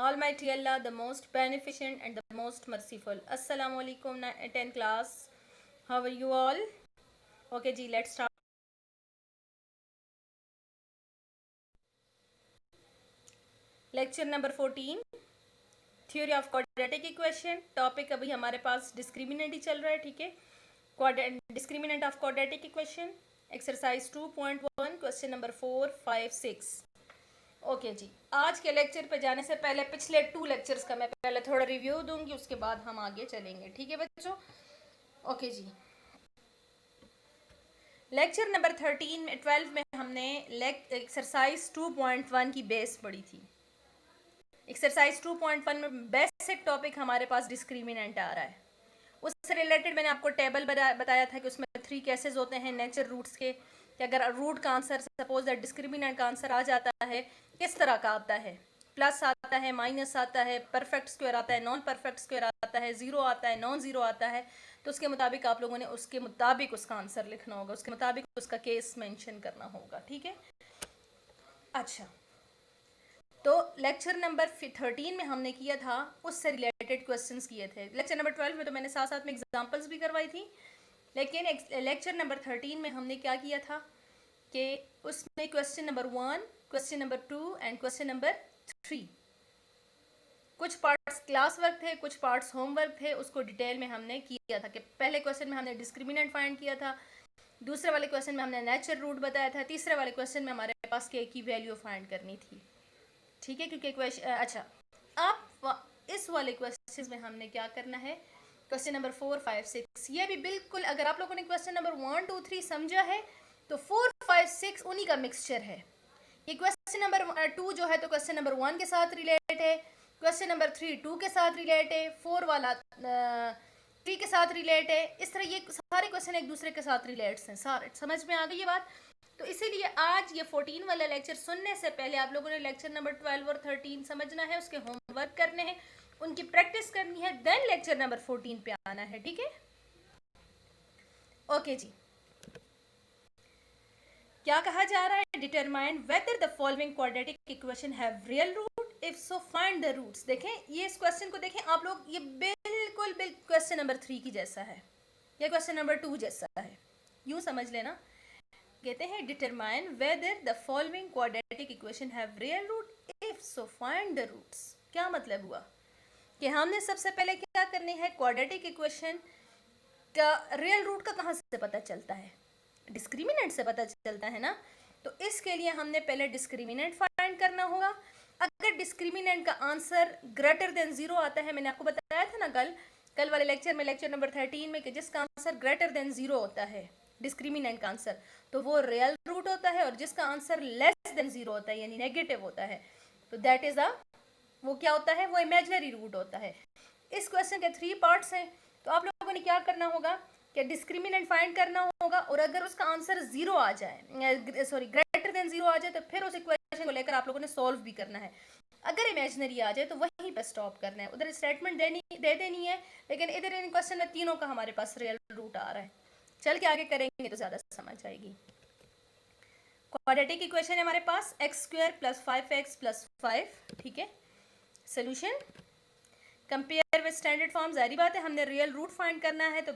Almighty Allah, the most beneficent and the most merciful. Assalamu alaikum 10 class. How are you all? Okay ji, let's start. Lecture number 14, Theory of Quadratic Equation. Topic अभी हमारे पास discriminant ही चल रहा है, ठीक है. Discriminant of Quadratic Equation. Exercise 2.1, question number 4, 5, 6. Okay जी, आज के lecture पे जाने से पहले पिछले 2 लेक्चर्स का मैं पहले थोड़ा रिव्यू दूंगी, उसके बाद हम आगे चलेंगे, ठीक है बच्चों. ओके जी, लेक्चर नंबर 12 में हमने एक्सरसाइज 2.1 की बेस पढ़ी थी. एक्सरसाइज 2.1 में बेसिक टॉपिक हमारे पास डिस्क्रिमिनेंट आ रहा है. उससे रिलेटेड मैंने आपको टेबल बताया था कि उसमें 3 केसेस होते हैं नेचर रूट्स के, कि अगर रूट का आंसर सपोज दैट डिस्क्रिमिनेंट का आंसर आ जाता है, किस तरह का आता है. प्लस आता है, माइनस आता है, परफेक्ट स्क्वायर आता है, नॉन परफेक्ट स्क्वायर आता है, जीरो आता है, नॉन जीरो आता है. तो उसके मुताबिक आप लोगों ने उसके मुताबिक उसका आंसर लिखना होगा, उसके मुताबिक उसका केस मेंशन करना होगा, ठीक है. अच्छा, तो लेक्चर नंबर 13 में हमने किया था, उससे रिलेटेड क्वेश्चंस किए थे. लेक्चर नंबर 12 में तो मैंने साथ साथ में एग्जांपल्स भी करवाई थी, लेकिन लेक्चर नंबर 13 में हमने क्या किया था कि उसमें question number 1, question number 2 and question number 3, कुछ पार्ट्स क्लास वर्क थे, कुछ पार्ट्स होमवर्क थे. उसको डिटेल में हमने किया था कि पहले क्वेश्चन में हमने डिस्क्रिमिनेंट फाइंड किया था, दूसरे वाले क्वेश्चन में हमने नेचर रूट बताया था, तीसरे वाले क्वेश्चन में हमारे पास के की वैल्यू फाइंड करनी थी, ठीक है. क्योंकि क्वेश्चन अच्छा, आप इस वाले क्वेश्चन में हमने क्या करना है, क्वेश्चन नंबर 4, 5, 6, ये भी बिल्कुल अगर आप लोगों ने क्वेश्चन नंबर 1, 2, 3 समझा है तो 4, 5, 6 उन्हीं का मिक्सचर है. ये क्वेश्चन नंबर 2 जो है तो क्वेश्चन नंबर 1 के साथ रिलेट है, क्वेश्चन नंबर 3 2 के साथ रिलेट है, 4 वाला 3 के साथ रिलेट है. इस तरह ये सारे क्वेश्चन एक दूसरे के साथ रिलेट्स हैं. सारे समझ में आ गई ये बात. तो इसीलिए आज ये 14 वाला लेक्चर सुनने से पहले आप लोगों ने लेक्चर नंबर 12 और 13 समझना है, उसके होमवर्क करने हैं, उनकी प्रैक्टिस करनी है, देन लेक्चर नंबर 14 पे आना है, ठीक है. ओके जी, क्या कहा जा रहा है, determine whether the following quadratic equation have real root, if so find the roots. देखें ये इस क्वेश्चन को देखें आप लोग, ये बिल्कुल क्वेश्चन नंबर 3 की जैसा है, या क्वेश्चन नंबर 2 जैसा है, यूं समझ लेना. कहते हैं determine whether the following quadratic equation have real root, if so find the roots. क्या मतलब हुआ कि हमने सबसे पहले क्या करनी है, क्वाड्रेटिक इक्वेशन का रियल रूट का कहाँ से पता चलता है, डिस्क्रिमिनेंट से पता चलता है ना. तो इसके लिए हमने पहले डिस्क्रिमिनेंट फाइंड करना होगा. अगर डिस्क्रिमिनेंट का आंसर ग्रेटर देन 0 आता है, मैंने आपको बताया था ना कल वाले लेक्चर में, लेक्चर नंबर 13 में, कि जिसका आंसर ग्रेटर देन 0 होता है डिस्क्रिमिनेंट का आंसर, तो वो रियल रूट होता है, और जिसका आंसर लेस देन 0 होता है यानी नेगेटिव होता है, तो दैट इज वो क्या होता है, वो इमेजिनरी रूट होता है. इस क्वेश्चन के 3 पार्ट्स हैं. तो आप लोगों ने क्या करना होगा कि डिस्क्रिमिनेंट फाइंड करना होगा, और अगर उसका आंसर 0 आ जाए, सॉरी ग्रेटर देन 0 आ जाए, तो फिर उस इक्वेशन को लेकर आप लोगों ने सॉल्व भी करना है. अगर इमेजिनरी आ जाए तो वहीं पर स्टॉप करना है, उधर स्टेटमेंट दे देनी है, लेकिन इधर इन क्वेश्चन में तीनों का हमारे पास रियल रूट आ रहा है. चल के आगे करेंगे तो ज़्यादा समझ आएगी. क्वाड्रेटिक इक्वेशन है हमारे पास x² + 5x + 5, ठीक है. Solution compare with standard form. जारी बात है हमने रियल रूट फाइंड करना है, तो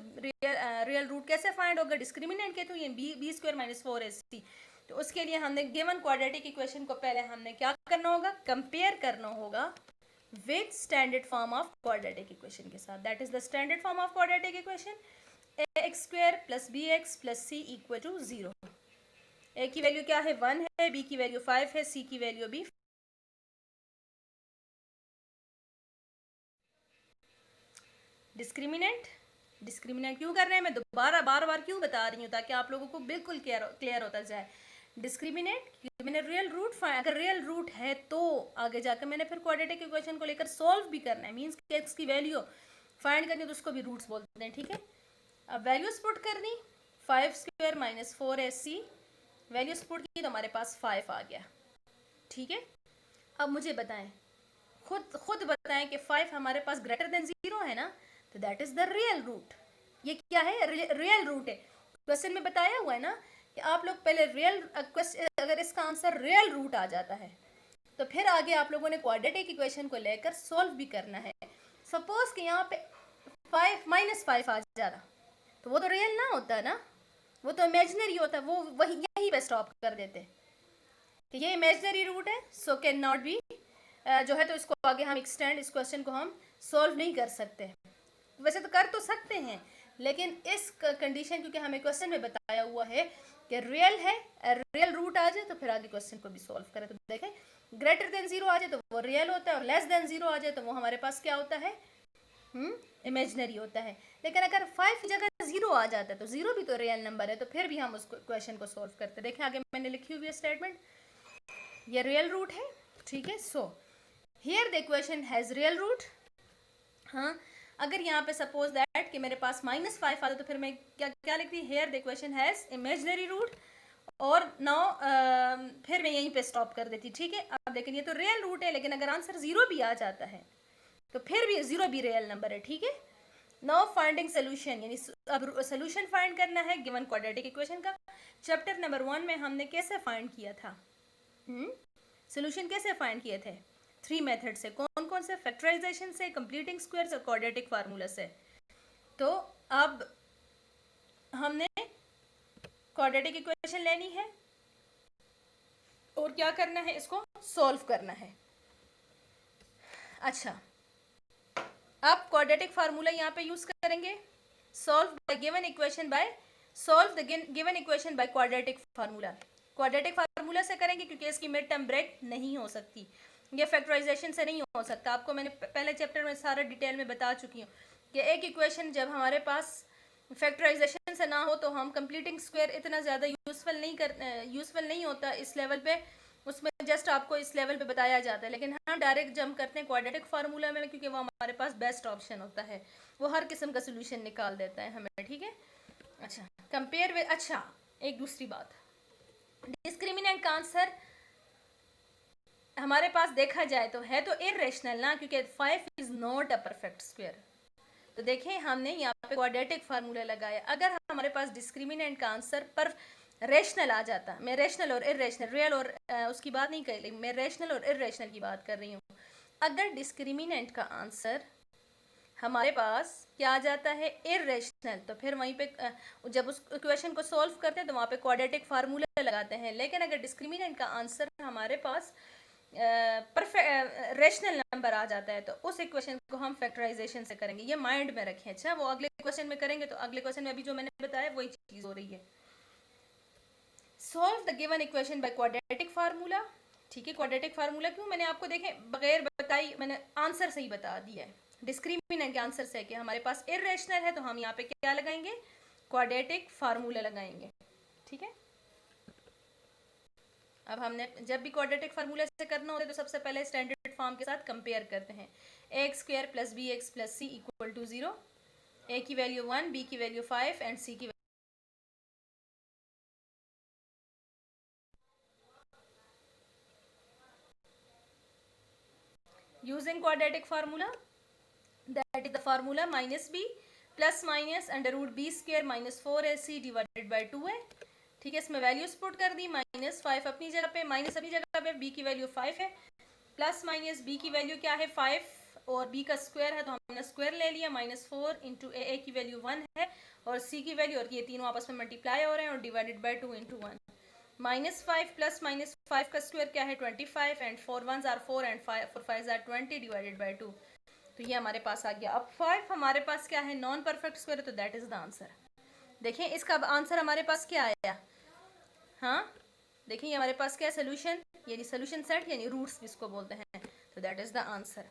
रियल रूट कैसे फाइंड होगा, डिस्क्रिमिनेंट के, तो ये b² - 4ac. तो उसके लिए हमने गिवन क्वाड्रेटिक इक्वेशन को पहले हमने क्या करना होगा, कंपेयर करना होगा with standard form of quadratic equation के साथ. That is the standard form of quadratic equation, x² + bx + c = 0. a की वैल्यू क्या है, 1 है, b की वैल्यू 5 है, c की वैल्यू भी. डिस्क्रिमिनेंट क्यों कर रहे हैं, मैं दोबारा बार बार क्यों बता रही हूँ, ताकि आप लोगों को बिल्कुल क्लियर होता जाए. डिस्क्रिमिनेंट मैंने रियल रूट फाइंड, अगर रियल रूट है तो आगे जाकर मैंने फिर क्वाड्रेटिक इक्वेशन को लेकर सॉल्व भी करना है, मींस कि x की वैल्यू फाइंड करनी है, तो उसको भी रूट्स बोलते हैं, ठीक है. अब वैल्यूज पुट करनी, 5² - 4ac, वैल्यूज पुट की तो हमारे पास 5 आ गया, ठीक है. अब मुझे बताएं, खुद बताएं कि 5 हमारे पास ग्रेटर देन 0 है ना, तो that is the real root. ये क्या है, रियल रूट है. क्वेश्चन में बताया हुआ है ना कि आप लोग पहले रियल, अगर इसका आंसर रियल रूट आ जाता है तो फिर आगे आप लोगों ने क्वाड्रेटिक इक्वेशन को लेकर सॉल्व भी करना है। सपोज कि यहाँ पे 5 आ जा रहा, तो वो तो रियल ना होता ना, वो तो इमेजिनरी होता, वो वही यहीं पे स्टॉप कर देते कि ये इमेजिनरी रूट है, सो कैन नॉट बी जो है, तो इसको आगे हम एक्सटेंड, इस क्वेश्चन को हम सॉल्व नहीं कर सकते। वैसे तो कर तो सकते हैं, लेकिन इस कंडीशन क्योंकि हमें क्वेश्चन में बताया हुआ है कि रियल है, रियल रूट आ जाए तो फिर आगे क्वेश्चन को भी सॉल्व करें। तो देखें, ग्रेटर देन 0 आ जाए तो वो रियल होता है, और लेस देन 0 आ जाए तो वो हमारे पास क्या होता है, इमेजिनरी होता है। लेकिन अगर 5 की जगह 0 आ जाता है तो 0 भी तो रियल नंबर है, तो फिर भी हम उस क्वेश्चन को सॉल्व करते हैं। देखें आगे मैंने लिखी हुई है स्टेटमेंट, ये रियल रूट है, ठीक है। So here the equation has real root. हाँ, अगर यहाँ पे सपोज दैट कि मेरे पास -5 आता तो फिर मैं क्या क्या लिखती, here the equation has imaginary root, और नाउ फिर मैं यहीं पे स्टॉप कर देती, ठीक है। अब देखें ये तो रियल रूट है, लेकिन अगर आंसर 0 भी आ जाता है तो फिर भी 0 भी रियल नंबर है, ठीक है। नाउ फाइंडिंग सोल्यूशन, यानी अब सोल्यूशन फाइंड करना है गिवन क्वाड्रेटिक इक्वेशन का। चैप्टर नंबर 1 में हमने कैसे फाइंड किया था, सोल्यूशन कैसे फाइंड किए थे, 3 मेथड से। कौन कौन से, फैक्टराइजेशन से, कंप्लीटिंग स्क्वायर्स और क्वाड्रेटिक फार्मूला से। तो अब हमने क्वाड्रेटिक इक्वेशन लेनी है और क्या करना है, इसको सॉल्व करना है। अच्छा, अब क्वाड्रेटिक फार्मूला यहाँ पे यूज करेंगे, solve by given equation by, solve the given equation by quadratic formula. Quadratic formula से करेंगे क्योंकि इसकी मिड टर्म ब्रेक नहीं हो सकती, ये फैक्टराइजेशन से नहीं हो सकता। आपको मैंने पहले चैप्टर में सारा डिटेल में बता चुकी हूँ कि एक इक्वेशन जब हमारे पास फैक्टराइजेशन से ना हो तो हम कंप्लीटिंग स्क्वायर इतना ज़्यादा यूजफुल नहीं होता इस लेवल पे, उसमें जस्ट आपको इस लेवल पे बताया जाता है। लेकिन हाँ, डायरेक्ट जंप करते हैं क्वाड्रेटिक फार्मूला में, क्योंकि वो हमारे पास बेस्ट ऑप्शन होता है, वो हर किस्म का सोल्यूशन निकाल देता है हमें, ठीक है। अच्छा, कंपेयर विद, अच्छा एक दूसरी बात, डिस्क्रिमिनेंट का आंसर हमारे पास देखा जाए तो है तो इरेशनल ना, क्योंकि 5 is not a perfect square. तो देखें हमने यहाँ पे क्वाड्रेटिक फार्मूला लगाया, अगर हमारे पास डिस्क्रिमिनेंट का आंसर पर रेशनल आ जाता, मैं रेशनल और इरेशनल, रियल और उसकी बात नहीं कर रही, मैं रेशनल और इरेशनल की बात कर रही हूँ। अगर डिस्क्रिमिनेंट का आंसर हमारे पास क्या आ जाता है, इरेशनल, तो फिर वहीं पे जब उस इक्वेशन को सॉल्व करते हैं तो वहाँ पे क्वाड्रेटिक फार्मूला लगाते हैं। लेकिन अगर डिस्क्रिमिनेंट का आंसर हमारे पास परफेक्ट रेशनल नंबर आ जाता है तो उस इक्वेशन को हम फैक्टराइजेशन से करेंगे, ये माइंड में रखें। अच्छा, वो अगले क्वेश्चन में करेंगे, तो अगले क्वेश्चन में अभी जो मैंने बताया वही चीज हो रही है। Solve the given equation by quadratic formula, ठीक है। क्वाड्रेटिक फार्मूला क्यों, मैंने आपको देखें बगैर बताई मैंने आंसर से ही बता दिया है, डिस्क्रिमिनेंट के आंसर से कि हमारे पास इरेशनल है तो हम यहाँ पे क्या लगाएंगे, क्वाड्रेटिक फार्मूला लगाएंगे, ठीक है। अब हमने जब भी क्वाड्रेटिक फार्मूला से करना होता है तो सबसे पहले स्टैंडर्ड फॉर्म के साथ कंपेयर करते हैं, x square plus b x plus c equal to 0, a की वैल्यू 1, बी की वैल्यू 5 एंड सी की using quadratic formula, that is the formula minus b plus minus under root b square minus 4ac divided by 2 है, ठीक है। इसमें values put कर दी, -5 अपनी जगह पे, माइनस अपनी जगह पे, बी की वैल्यू 5 है, प्लस माइनस बी की वैल्यू क्या है 5, और बी का स्क्वायर है तो हमने स्क्वायर ले लिया, -4 इंटू ए की वैल्यू 1 है, और सी की वैल्यू, और ये तीनों आपस में मल्टीप्लाई हो रहे हैं, और डिवाइडेड बाई 2 इंटू 1, -5 प्लस -5 का स्क्वायर क्या है 25, and 4 1s are 4 and 4 5s are 20 divided by 2, तो ये हमारे पास आ गया। अब 5 हमारे पास क्या है, नॉन परफेक्ट स्क्वायर, तो दैट इज द आंसर। देखें इसका आंसर हमारे पास क्या आया, हाँ देखिए हमारे पास क्या है, सोल्यूशन, यानी सोल्यूशन सेट, यानी रूट्स जिसको बोलते हैं, तो दैट इज द आंसर।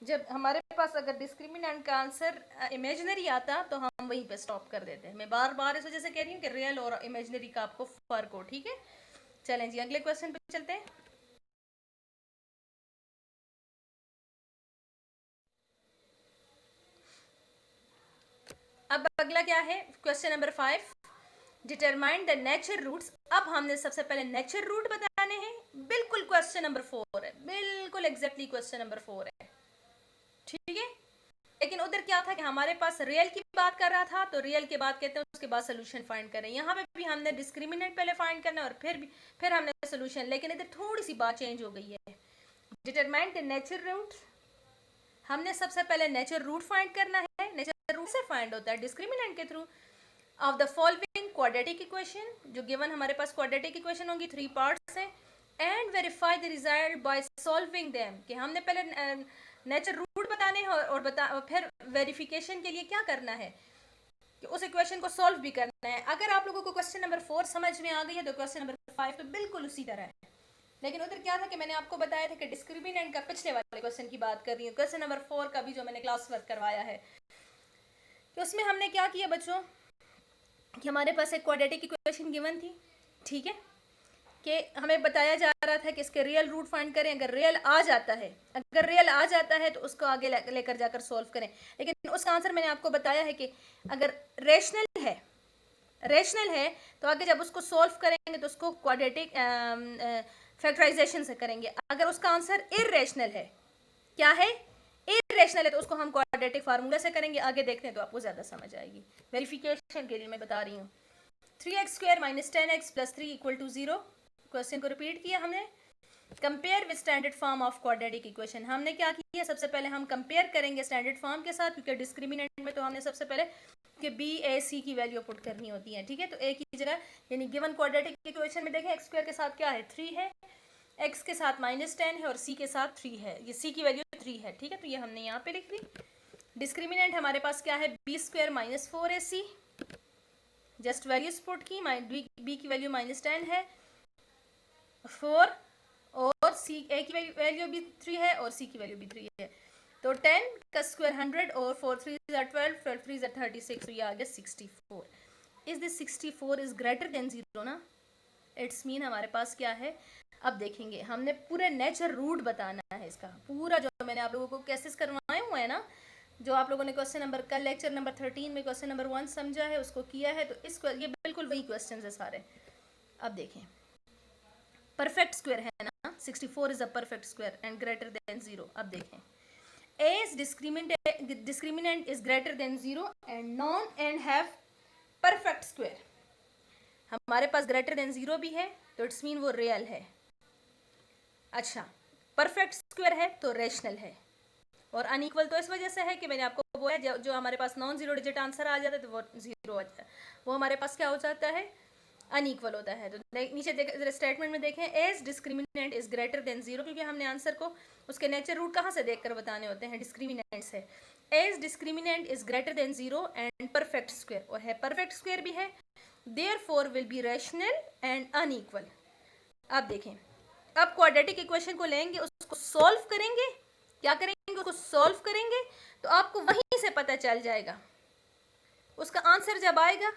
जब हमारे पास अगर डिस्क्रिमिनेंट का आंसर इमेजिनरी आता तो हम वहीं पे स्टॉप कर देते हैं। मैं बार बार इस वजह से कह रही हूँ कि रियल और इमेजिनरी का आपको फर्क हो, ठीक है। चलें जी अगले क्वेश्चन पे चलते हैं। अब अगला क्या है, question number 5, determine the nature roots. अब हमने सबसे पहले नेचर रूट बताने हैं, बिल्कुल क्वेश्चन नंबर 4 है, बिल्कुल एग्जैक्टली क्वेश्चन नंबर 4 है, ठीक है। लेकिन उधर क्या था कि हमारे पास रियल की बात कर रहा था, तो रियल के बाद कहते हैं उसके बाद सोल्यूशन फाइंड करें। यहाँ पे भी हमने डिस्क्रिमिनेंट पहले फाइंड करना है और फिर हमने सोल्यूशन, लेकिन इधर थोड़ी सी बात चेंज हो गई है। डिटरमाइन द नेचर रूट, हमने सबसे पहले नेचर रूट फाइंड करना है। नेचर रूट से फाइंड होता है डिस्क्रिमिनेंट के through. Of the following quadratic equation, जो गिवन हमारे पास क्वाड्रेटिक इक्वेशन होंगी 3 पार्ट्स से, and verify the result by solving them, कि हमने पहले नेचर रूट बताने हैं और फिर वेरिफिकेशन के लिए क्या करना है कि उस इक्वेशन को सॉल्व भी करना है। अगर आप लोगों को क्वेश्चन नंबर 4 समझ में आ गई है तो क्वेश्चन नंबर 5 तो बिल्कुल उसी तरह है। लेकिन उधर क्या था कि मैंने आपको बताया था कि डिस्क्रिमिनेंट का पिछले वाले क्वेश्चन की बात कर रही हूँ, क्वेश्चन नंबर 4 का भी जो मैंने क्लास वर्क करवाया है, तो उसमें हमने क्या किया बच्चों कि हमारे पास एक क्वाड्रेटिक इक्वेशन गिवन थी, ठीक है, कि हमें बताया जा रहा था कि इसके रियल रूट फाइंड करें। अगर रियल आ जाता है तो उसको आगे लेकर जाकर सॉल्व करें। लेकिन उसका आंसर मैंने आपको बताया है कि अगर रेशनल है तो आगे जब उसको सॉल्व करेंगे तो उसको क्वाड्रेटिक फैक्टराइजेशन से करेंगे। अगर उसका आंसर इर्रेशनल है, क्या है, इर्रेशनल है, तो उसको हम क्वाड्रेटिक फार्मूला से करेंगे। आगे देखते हैं तो आपको ज़्यादा समझ आएगी। वेरिफिकेशन के लिए मैं बता रही हूँ। 3x² - 10x + 3 = 0। क्वेश्चन को रिपीट किया हमने। Compare with standard form of quadratic equation, हमने क्या किया, सबसे पहले हम कंपेयर करेंगे स्टैंडर्ड फॉर्म के साथ, क्योंकि डिस्क्रिमिनेंट में तो हमने सबसे पहले कि बी ए सी की वैल्यू पुट करनी होती है, ठीक है। तो ए की जगह यानी गिवन क्वाड्रेटिक इक्वेशन में देखें x² के साथ क्या है, 3 है, x के साथ -10 है और c के साथ 3 है। ये c की वैल्यू 3 है, ठीक है, तो ये हमने यहाँ पे लिख दी। डिस्क्रिमिनेंट हमारे पास क्या है, b² - 4ac, just values put की, b की वैल्यू -10 है, 4 और c a की वैल्यू भी 3 है और c की वैल्यू भी 3 है। तो 10 का स्क्वायर 100 और 4 3 12, 12 3 36, तो ये आ गया 64। Is this 64 is greater than 0 ना, इट्स मीन हमारे पास क्या है। अब देखेंगे, हमने पूरे नेचर रूट बताना है इसका पूरा, जो मैंने आप लोगों को कैसेस करवाए हुए हैं ना, जो आप लोगों ने क्वेश्चन नंबर कल लेक्चर नंबर 13 में क्वेश्चन नंबर 1 समझा है, उसको किया है, तो इस ये बिल्कुल वही क्वेश्चन है सारे। अब देखें, परफेक्ट स्क्वायर है ना, 64 is a perfect square and greater than 0। अब देखें, as discriminant is greater than 0 and non and have perfect square. हमारे पास ग्रेटर देन 0 भी है तो इट्स मीन वो रियल है। अच्छा, परफेक्ट स्क्वायर है तो रेशनल है, और अनइक्वल तो इस वजह से है कि मैंने आपको बोला जो हमारे पास नॉन जीरो डिजिट आंसर आ जाता है तो वो 0 आ जाता है, वो हमारे पास क्या हो जाता है, अनइक्वल होता है। तो नीचे स्टेटमेंट में देखें, as discriminant is greater than 0, क्योंकि हमने आंसर को उसके नेचर रूट कहाँ से देखकर बताने होते हैं, डिस्क्रिमिनेंट से। As discriminant is greater than 0 and perfect square, और है परफेक्ट स्क्वायर भी है, therefore will be rational and unequal. अब देखें, अब क्वाड्रेटिक इक्वेशन को लेंगे, उसको सॉल्व करेंगे, क्या करेंगे, उसको सॉल्व करेंगे, तो आपको वहीं से पता चल जाएगा उसका आंसर जब आएगा,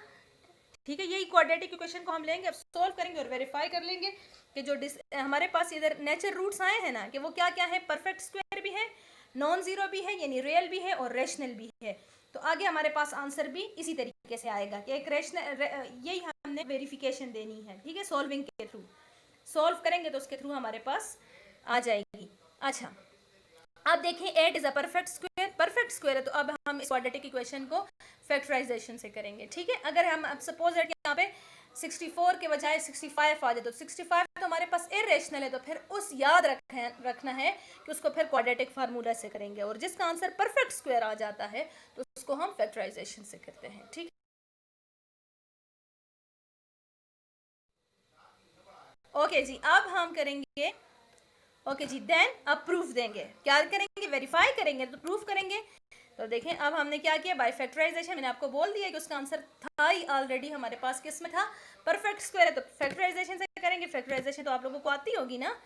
ठीक है। यही क्वाड्रेटिक इक्वेशन को हम लेंगे, अब सॉल्व करेंगे और वेरीफाई कर लेंगे कि जो हमारे पास इधर नेचर रूट्स आए हैं ना, कि वो क्या क्या है, परफेक्ट स्क्वायर भी है, नॉन जीरो भी है यानी रियल भी है और रेशनल भी है। तो आगे हमारे पास आंसर भी इसी तरीके से आएगा कि एक रेशनल, यही हमने वेरिफिकेशन देनी है, ठीक है, सॉल्विंग के थ्रू। सॉल्व करेंगे तो उसके थ्रू हमारे पास आ जाएगी। अच्छा, अब देखें, 8 इज अ परफेक्ट स्क्वायर है, तो अब हम इस क्वाड्रेटिक इक्वेशन को फैक्टराइजेशन से करेंगे, ठीक है। अगर हम अब सपोज है कि यहाँ पे 64 के बजाय 65 आ जाए, तो 65 तो हमारे पास इरेशनल है, तो फिर उस याद रखना है कि उसको फिर क्वाड्रेटिक फार्मूला से करेंगे, और जिसका आंसर परफेक्ट स्क्वायर आ जाता है तो उसको हम फैक्टराइजेशन से करते हैं, ठीक। ओके जी, अब हम करेंगे, ओके जी, देन अब प्रूफ देंगे, क्या करेंगे, वेरीफाई करेंगे तो प्रूफ करेंगे। तो देखें, अब हमने क्या किया, बाय फैक्टराइजेशन, मैंने आपको बोल दिया कि उसका आंसर था ही ऑलरेडी हमारे पास, किस में था, परफेक्ट स्क्वायर है, तो फैक्टराइजेशन से करेंगे। फैक्टराइजेशन तो आप लोगों को आती होगी ना,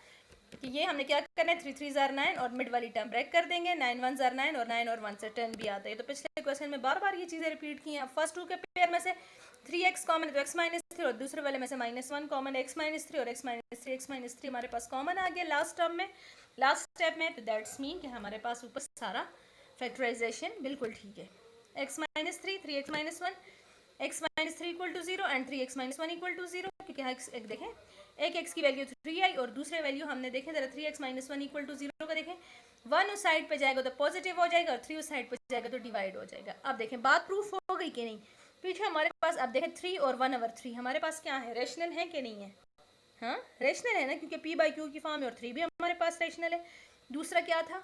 कि ये हमने क्या करना है, 3 3 जार 9 और मिड वाली टर्म ब्रेक कर देंगे, 9 1 जार 9 और 9 और 1 से 10 भी आता है। तो पिछले क्वेश्चन में बार बार ये चीज़ें रिपीट की हैं। अब फर्स्ट 2 के पेयर में से 3x कॉमन है तो x -3, और दूसरे वाले में से -1 कॉमन है, x -3 और x -3 हमारे पास कॉमन आ गया लास्ट टर्म में, लास्ट स्टेप में। तो दैट्स मीन कि हमारे पास ऊपर सारा फैक्टराइजेशन बिल्कुल ठीक है। x -3 3x -1, x -3 = 0 and 3x -1 = 0, क्योंकि एक देखें, एक x की वैल्यू 3 आई और दूसरे वैल्यू हमने देखे जरा 3x -1 = 0 का देखें, 1 उस साइड पे जाएगा तो पॉजिटिव हो जाएगा और 3 उस साइड पे जाएगा तो डिवाइड हो जाएगा। अब देखें, बात प्रूफ हो गई कि नहीं। पीछे हमारे पास अब देखें 3 और 1/3 हमारे पास क्या है, रेशनल है कि नहीं है, हाँ रेशनल है ना, क्योंकि p/q की फॉर्म है और 3 भी हमारे पास रेशनल है। दूसरा क्या था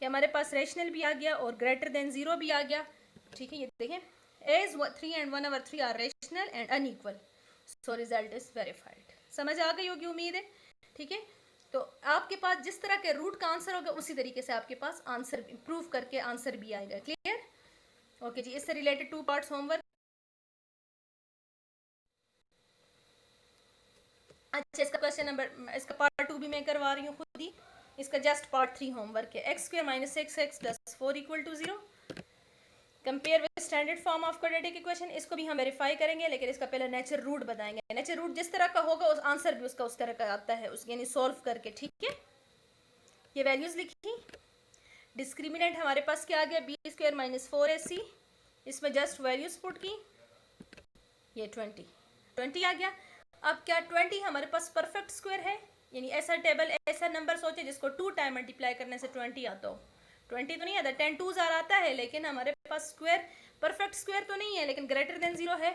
कि हमारे पास रेशनल भी आ गया और ग्रेटर देन 0 भी आ गया, ठीक है। ये देखें, as 3 and 1/3 are rational and unequal, so result is verified. समझ आ गई होगी उम्मीद है, ठीक है। तो आपके पास जिस तरह के रूट का आंसर होगा उसी तरीके से आपके पास आंसर प्रूव करके आंसर भी आएगा। क्लियर? ओके जी, इससे रिलेटेड 2 पार्ट्स होमवर्क। अच्छा, इसका क्वेश्चन नंबर, इसका पार्ट 2 भी मैं करवा रही हूँ खुद ही। इसका जस्ट पार्ट 3 होमवर्क है। x² - 6x + 4 = 0। Compare with standard form of quadratic equation. इसको भी हम वेरीफाई करेंगे, लेकिन इसका पहले नेचर रूट बताएंगे। नेचर रूट जिस तरह का होगा उस आंसर भी उसका उस तरह का आता है, उस यानी सॉल्व करके, ठीक है। ये वैल्यूज लिखी। डिस्क्रिमिनेंट हमारे पास क्या आ गया, b² - 4ac। इसमें जस्ट वैल्यूज पुट की, ये 20 आ गया। अब क्या 20 हमारे पास परफेक्ट स्क्वायर है, यानी ऐसा टेबल, ऐसा नंबर सोचे जिसको 2 टाइम मल्टीप्लाई करने से 20 आता हो। 20 तो नहीं आता, 10 2s आता है, लेकिन हमारे पास स्क्वायर परफेक्ट स्क्वायर तो नहीं है, लेकिन ग्रेटर देन 0 है।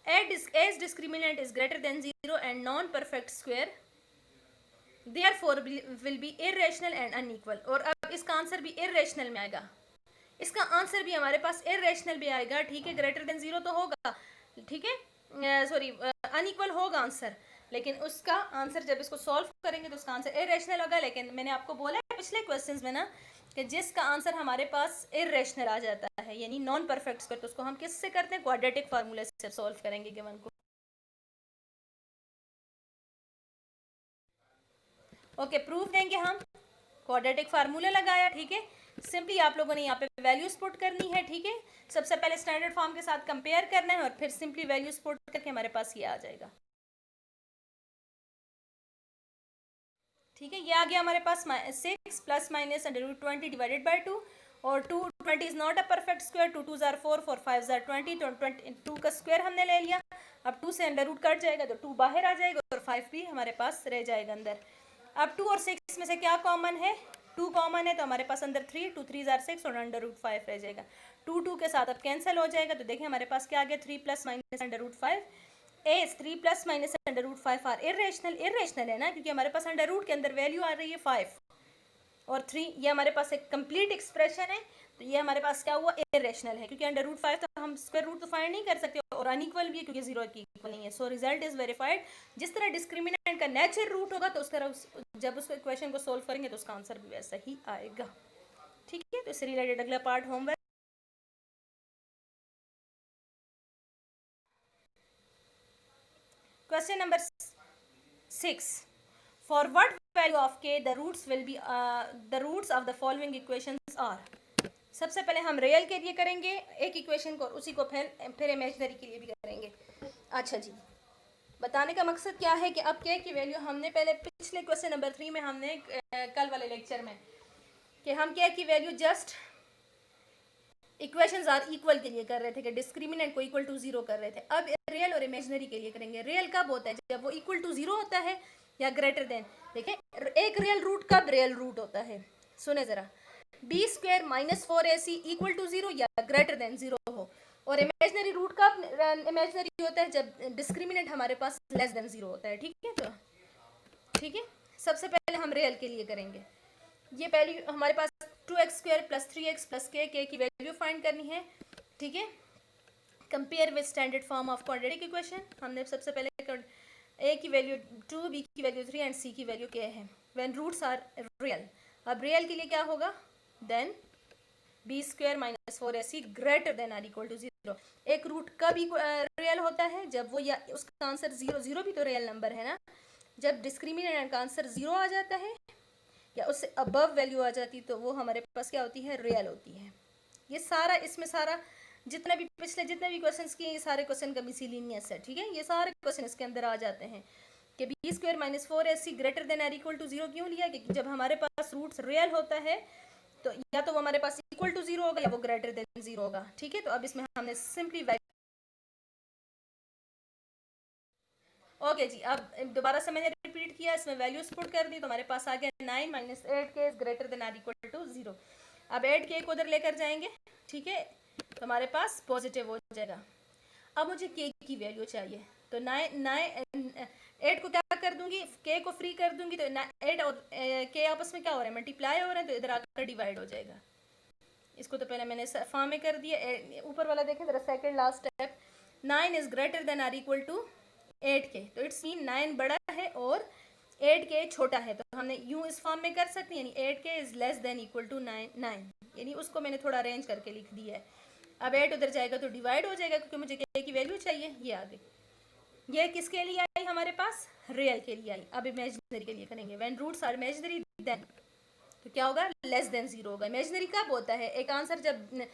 As discriminant is greater than 0 and non perfect square, therefore will be irrational and unequal. और अब इसका आंसर भी इररेशनल में आएगा, इसका आंसर भी हमारे पास इररेशनल भी आएगा, ठीक है। ग्रेटर देन 0 तो होगा, ठीक है, सॉरी अनइक्वल होगा आंसर, लेकिन उसका आंसर जब इसको सॉल्व करेंगे तो उसका आंसर इररेशनल होगा। लेकिन मैंने आपको बोला है पिछले क्वेश्चंस में ना कि जिसका आंसर हमारे पास इररेशनल आ जाता है, यानी नॉन परफेक्ट स्क्वायर, तो उसको हम किससे करते हैं, क्वाड्रेटिक फार्मूले से सॉल्व करेंगे गिवन को। ओके, प्रूफ देंगे हम, क्वाड्रेटिक फार्मूला लगाया, ठीक है। सिंपली आप लोगों ने यहाँ पे वैल्यूज पुट करनी है, ठीक है। सबसे पहले स्टैंडर्ड फॉर्म के साथ कंपेयर करना है और फिर सिंपली वैल्यूज पुट करके हमारे पास ये आ जाएगा, ठीक है। ये आ गया हमारे पास 6 + -√20 डिवाइडेड बाई 2, और 20 is not a perfect square. 2 2s are 4, 4 5s are 20, तो 2 का स्क्वायर हमने ले लिया। अब 2 से अंडर रूट कट जाएगा तो 2 बाहर आ जाएगा और 5 भी हमारे पास रह जाएगा अंदर। अब 2 और 6 में से क्या कॉमन है, 2 कॉमन है, तो हमारे पास अंदर 3, 2 3s are 6 और अंडर रूट 5 रह जाएगा। 2 2 के साथ अब कैंसिल हो जाएगा, तो देखिए हमारे पास क्या आ गया, 3 + -√5। एज 3 + -√5 आर इरेशनल, इरेशनल है ना, क्योंकि हमारे पास अंडर रूट के अंदर वैल्यू आ रही है 5 और 3, ये हमारे पास एक कंप्लीट एक्सप्रेशन है, तो ये हमारे पास क्या हुआ, इरेशनल है, क्योंकि अंडर रूट 5 तो हम स्क्वायर रूट तो फाइंड नहीं कर सकते, और अनइक्वल भी है क्योंकि 0 की इक्वल नहीं है। सो रिजल्ट इज वेरीफाइड। जिस तरह डिस्क्रिमिनेंट का नेचर रूट होगा तो उस तरह जब उस इक्वेशन को सोल्व करेंगे तो उसका आंसर भी वैसा ही आएगा, ठीक है। तो इससे रिलेटेड अगला part homework. Question number 6, for what value of k the roots will be the roots of the following equations are। सबसे पहले हम रियल के लिए करेंगे एक इक्वेशन को, और उसी को फिर इमेजिनरी के लिए भी करेंगे। अच्छा जी, बताने का मकसद क्या है कि अब k की वैल्यू हमने पहले पिछले क्वेश्चन नंबर 3 में हमने कल वाले लेक्चर में कि हम k की value just equations are equal के लिए कर रहे थे कि डिस्क्रिमिनेंट को इक्वल टू 0 कर रहे थे। अब रियल और इमेजिनरी के लिए करेंगे। रियल कब होता है, जब वो इक्वल टू 0 होता है या ग्रेटर देन। देखिए, एक रियल रूट कब रियल रूट होता है, सुने जरा, b² - 4ac = 0 या ग्रेटर देन 0 हो। और इमेजिनरी रूट कब इमेजिनरी होता है, जब डिस्क्रिमिनेंट हमारे पास लेस देन 0 होता है, ठीक है। तो ठीक है, सबसे पहले हम रियल के लिए करेंगे। ये पहली हमारे पास 2x² + 3x + k की वैल्यू फाइंड करनी है, ठीक है। Compare with standard form of quadratic equation. हमने सबसे पहले a की वैल्यू 2, b की वैल्यू 3 एंड c की वैल्यू k है व्हेन रूट्स आर रियल। अब रियल के लिए क्या होगा, then b² - 4ac greater than or equal to 0। एक रूट कब रियल होता है, जब वो, या उसका आंसर 0, 0 भी तो रियल नंबर है ना, जब डिस्क्रिमिनेंट का आंसर 0 आ जाता है या उससे अबव वैल्यू आ जाती, तो वो हमारे पास क्या होती है, रियल होती है। ये सारा, इसमें सारा जितना भी पिछले जितने भी क्वेश्चंस किए, ये सारे क्वेश्चन का मिसलिनियस है, ठीक है। ये सारे क्वेश्चन इसके अंदर आ जाते हैं कि b² - 4ac greater than or equal to 0 क्यों लिया, क्योंकि जब हमारे पास रूट्स रियल होता है तो या तो वो हमारे पास इक्वल टू 0 होगा या वो ग्रेटर देन 0 होगा, ठीक है। तो अब इसमें हमने सिंपली ओके जी, अब दोबारा से मैंने रिपीट किया, इसमें वैल्यूज पुट कर दी, तो हमारे पास आ गया 9 - 8k greater than or equal to 0। अब 8k को उधर लेकर जाएंगे, ठीक है, तो हमारे पास पॉजिटिव हो जाएगा। अब मुझे k की वैल्यू चाहिए, तो 8 को क्या कर दूंगी, के को फ्री कर दूंगी तो 8 और के आपस में क्या हो रहा है, मल्टीप्लाई हो रहे हैं, तो इधर आकर डिवाइड हो जाएगा। इसको तो पहले मैंने फॉर्म में कर दिया। ऊपर वाला देखें जरा, second last step, 9 is greater than or equal to 8k, तो इट्स मीन 9 बड़ा है और 8k छोटा है, तो हमने यूं इस फॉर्म में कर सकते हैं, यानी 8k is less than equal to 9, यानी उसको मैंने थोड़ा अरेंज करके लिख दिया है। अब 8 उधर जाएगा तो डिवाइड हो जाएगा, क्योंकि मुझे k की वैल्यू चाहिए। ये आ गई। ये किसके लिए आई हमारे पास, रियल के लिए आई। अब इमेजिनरी के लिए करेंगे। When roots are imaginary then, तो क्या होगा, लेस देन 0 होगा। इमेजिनरी कब होता है, एक आंसर जब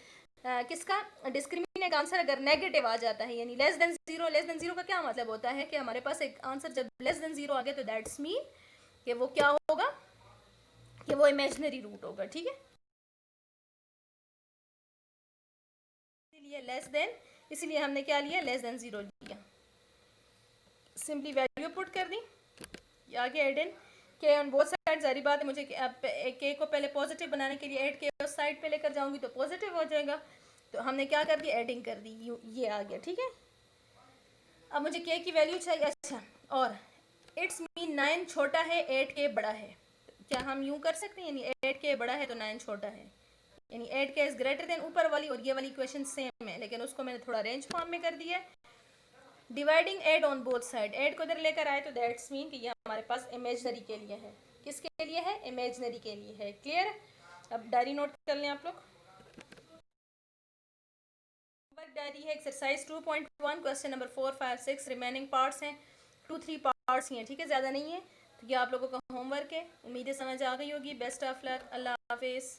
किसका, डिस्क्रिमिनेंट आंसर अगर नेगेटिव आ जाता है, यानी लेस देन 0। लेस देन 0 का क्या मतलब होता है कि हमारे पास एक आंसर जब लेस देन 0 आ गया तो दैट्स मीन कि वो क्या होगा, कि वो इमेजिनरी रूट होगा। ठीक है, इसलिए लेस देन, इसलिए हमने क्या लिया, लेस देन 0 लिया। सिंपली वैल्यू पुट कर दी, आगे एड इन के ऑन बोथ साइड। सारी बात है, मुझे के को पहले पॉजिटिव बनाने के लिए 8k उस साइड पे लेकर जाऊंगी तो पॉजिटिव हो जाएगा, तो हमने क्या कर दिया, एडिंग कर दी, ये आ गया। ठीक है, अब मुझे के की वैल्यू चाहिए। अच्छा, और इट्स मीन 9 छोटा है, 8k बड़ा है। क्या हम यूं कर सकते हैं, यानी 8k बड़ा है तो 9 छोटा है, यानी 8k इज ग्रेटर देन, ऊपर वाली और ये वाली इक्वेशन सेम है, लेकिन उसको मैंने थोड़ा रेंज फॉर्म में कर दिया है। डिवाइडिंग 8 ऑन बोथ साइड, 8 को इधर लेकर आए तो दैट्स मीन कि ये हमारे पास इमेजिनरी के लिए है। किसके लिए है, इमेजिनरी के लिए है। क्लियर। अब डायरी नोट कर लें आप लोग। डायरी है exercise 2.1, question number 4, 5, 6, remaining parts हैं 2-3 पार्ट्स ही हैं। ठीक है, ज़्यादा नहीं है, तो ये आप लोगों का होमवर्क है। उम्मीद है समझ आ गई होगी। बेस्ट ऑफ लक, अल्लाह हाफिज़।